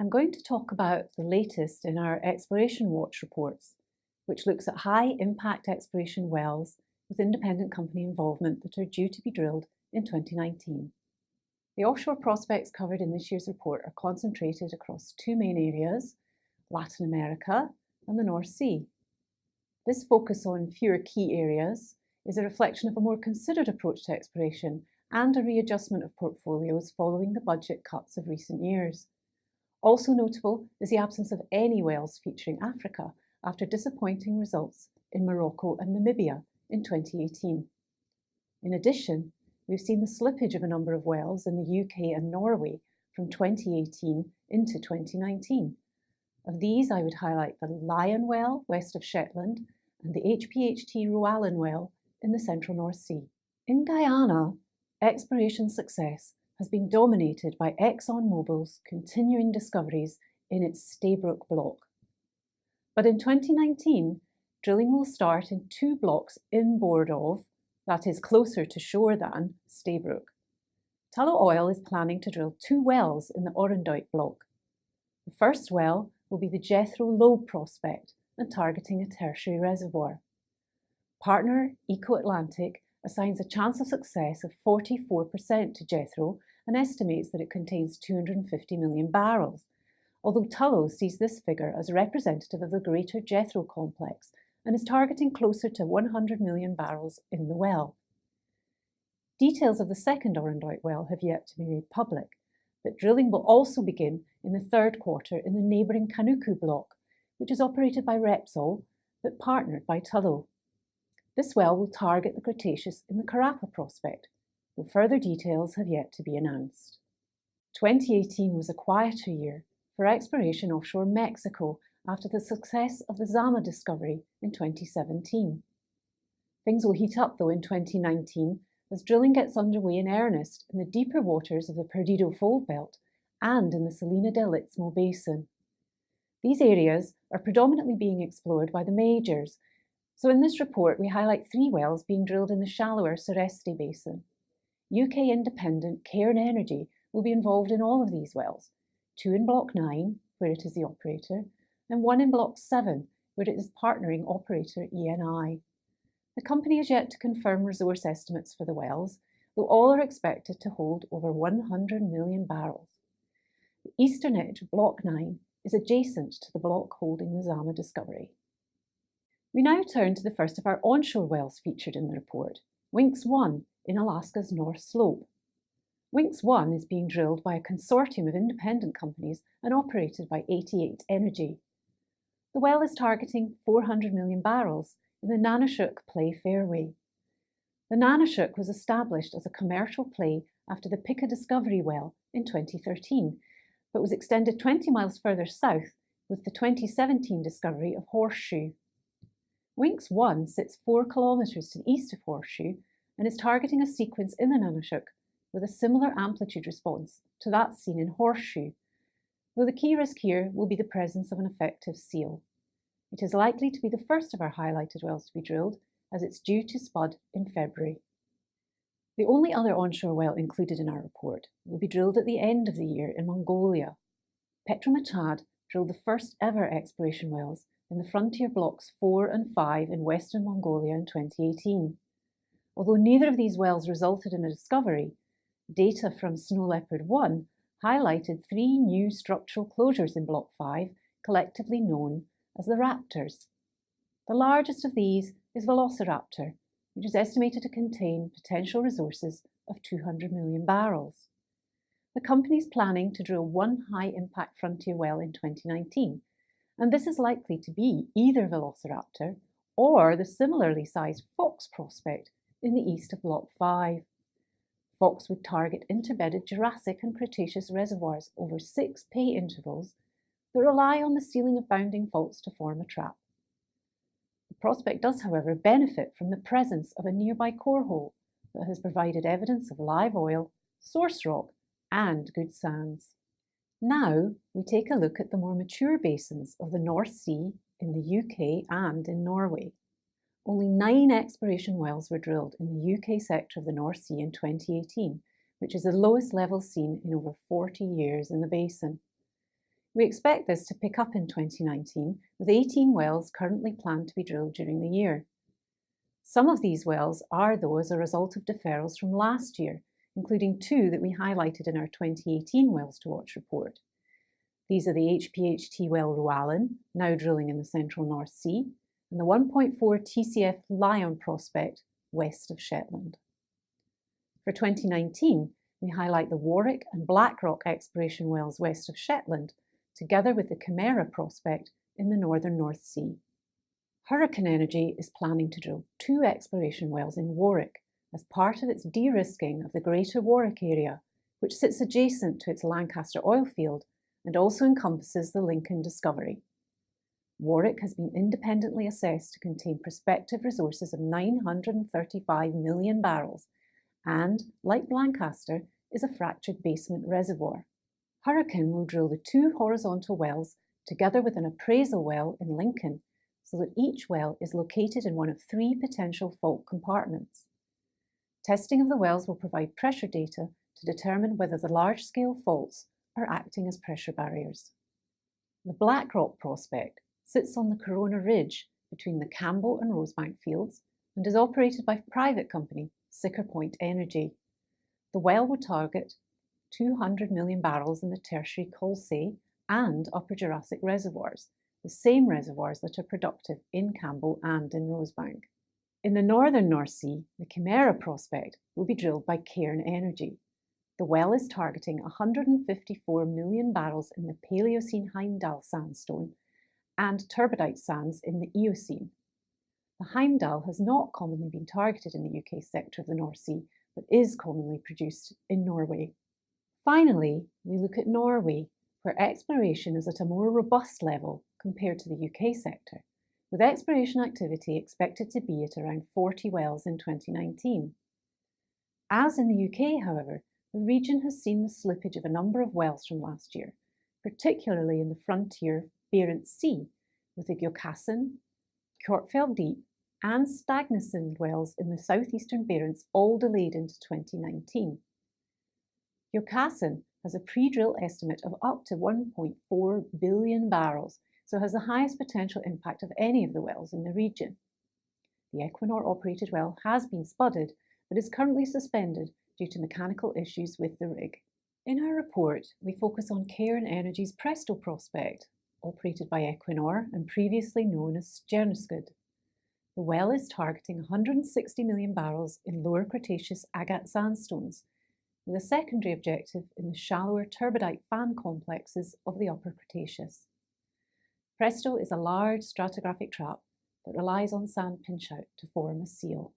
I'm going to talk about the latest in our Exploration Watch reports, which looks at high-impact exploration wells with independent company involvement that are due to be drilled in 2019. The offshore prospects covered in this year's report are concentrated across two main areas, Latin America and the North Sea. This focus on fewer key areas is a reflection of a more considered approach to exploration and a readjustment of portfolios following the budget cuts of recent years. Also notable is the absence of any wells featuring Africa after disappointing results in Morocco and Namibia in 2018. In addition, we've seen the slippage of a number of wells in the UK and Norway from 2018 into 2019. Of these, I would highlight the Lion well west of Shetland and the HPHT Roalin well in the central North Sea. In Guyana, exploration success has been dominated by ExxonMobil's continuing discoveries in its Stabroek block. But in 2019, drilling will start in two blocks inboard of, that is closer to shore than, Stabroek. Tullow Oil is planning to drill two wells in the Oranduit block. The first well will be the Jethro Low prospect and targeting a tertiary reservoir. Partner Eco Atlantic assigns a chance of success of 44% to Jethro and estimates that it contains 250 million barrels, although Tullow sees this figure as representative of the greater Jethro complex and is targeting closer to 100 million barrels in the well. Details of the second Oranduit well have yet to be made public, but drilling will also begin in the third quarter in the neighbouring Kanuku block, which is operated by Repsol but partnered by Tullow. This well will target the Cretaceous in the Karapa prospect, though further details have yet to be announced. 2018 was a quieter year for exploration offshore Mexico after the success of the Zama discovery in 2017. Things will heat up though in 2019 as drilling gets underway in earnest in the deeper waters of the Perdido Fold Belt and in the Salina del Istmo Basin. These areas are predominantly being explored by the majors, so in this report we highlight three wells being drilled in the shallower Sureste Basin. UK independent Cairn Energy will be involved in all of these wells, two in Block 9, where it is the operator, and one in Block 7, where it is partnering operator ENI. The company has yet to confirm resource estimates for the wells, though all are expected to hold over 100 million barrels. The eastern edge of Block 9 is adjacent to the block holding the Zama discovery. We now turn to the first of our onshore wells featured in the report, Winks 1 in Alaska's North Slope. Winks 1 is being drilled by a consortium of independent companies and operated by 88 Energy. The well is targeting 400 million barrels in the Nanushuk Play Fairway. The Nanushuk was established as a commercial play after the Pika discovery well in 2013, but was extended 20 miles further south with the 2017 discovery of Horseshoe. Winks 1 sits 4 kilometres to the east of Horseshoe and is targeting a sequence in the Nanushuk with a similar amplitude response to that seen in Horseshoe, though the key risk here will be the presence of an effective seal. It is likely to be the first of our highlighted wells to be drilled, as it's due to spud in February. The only other onshore well included in our report will be drilled at the end of the year in Mongolia. Petromachad drilled the first ever exploration wells in the frontier blocks 4 and 5 in western Mongolia in 2018. Although neither of these wells resulted in a discovery, data from Snow Leopard 1 highlighted 3 new structural closures in Block 5, collectively known as the Raptors. The largest of these is Velociraptor, which is estimated to contain potential resources of 200 million barrels. The company is planning to drill one high-impact frontier well in 2019, and this is likely to be either Velociraptor or the similarly sized Fox prospect in the east of Block 5. Fox would target interbedded Jurassic and Cretaceous reservoirs over 6 pay intervals that rely on the sealing of bounding faults to form a trap. The prospect does, however, benefit from the presence of a nearby core hole that has provided evidence of live oil, source rock, and good sands. Now we take a look at the more mature basins of the North Sea in the UK and in Norway. Only 9 exploration wells were drilled in the UK sector of the North Sea in 2018, which is the lowest level seen in over 40 years in the basin. We expect this to pick up in 2019, with 18 wells currently planned to be drilled during the year. Some of these wells are, though, as a result of deferrals from last year, including 2 that we highlighted in our 2018 Wells to Watch report. These are the HPHT well Rowallan, now drilling in the central North Sea, and the 1.4 TCF Lion prospect west of Shetland. For 2019, we highlight the Warwick and Blackrock exploration wells west of Shetland, together with the Chimera prospect in the northern North Sea. Hurricane Energy is planning to drill 2 exploration wells in Warwick as part of its de-risking of the Greater Warwick area, which sits adjacent to its Lancaster oil field and also encompasses the Lincoln discovery. Warwick has been independently assessed to contain prospective resources of 935 million barrels and, like Lancaster, is a fractured basement reservoir. Hurricane will drill the 2 horizontal wells together with an appraisal well in Lincoln, so that each well is located in one of 3 potential fault compartments. Testing of the wells will provide pressure data to determine whether the large-scale faults are acting as pressure barriers. The Blackrock prospect sits on the Corona Ridge between the Campbell and Rosebank fields and is operated by private company Siccar Point Energy. The well will target 200 million barrels in the tertiary Colsay and Upper Jurassic reservoirs, the same reservoirs that are productive in Campbell and in Rosebank. In the northern North Sea, the Chimera prospect will be drilled by Cairn Energy. The well is targeting 154 million barrels in the Paleocene Heimdall sandstone and turbidite sands in the Eocene. The Heimdall has not commonly been targeted in the UK sector of the North Sea, but is commonly produced in Norway. Finally, we look at Norway, where exploration is at a more robust level compared to the UK sector, with exploration activity expected to be at around 40 wells in 2019. As in the UK, however, the region has seen the slippage of a number of wells from last year, particularly in the frontier Barents Sea, with the Gjokassen, Kjortfjell Deep and Stagnasund wells in the southeastern Barents all delayed into 2019. Gjokassen has a pre-drill estimate of up to 1.4 billion barrels, so has the highest potential impact of any of the wells in the region. The Equinor-operated well has been spudded, but is currently suspended due to mechanical issues with the rig. In our report, we focus on Cairn Energy's Presto prospect, operated by Equinor and previously known as Stjerneskud. The well is targeting 160 million barrels in lower Cretaceous agate sandstones, with a secondary objective in the shallower turbidite fan complexes of the Upper Cretaceous. Presto is a large stratigraphic trap that relies on sand pinch-out to form a seal.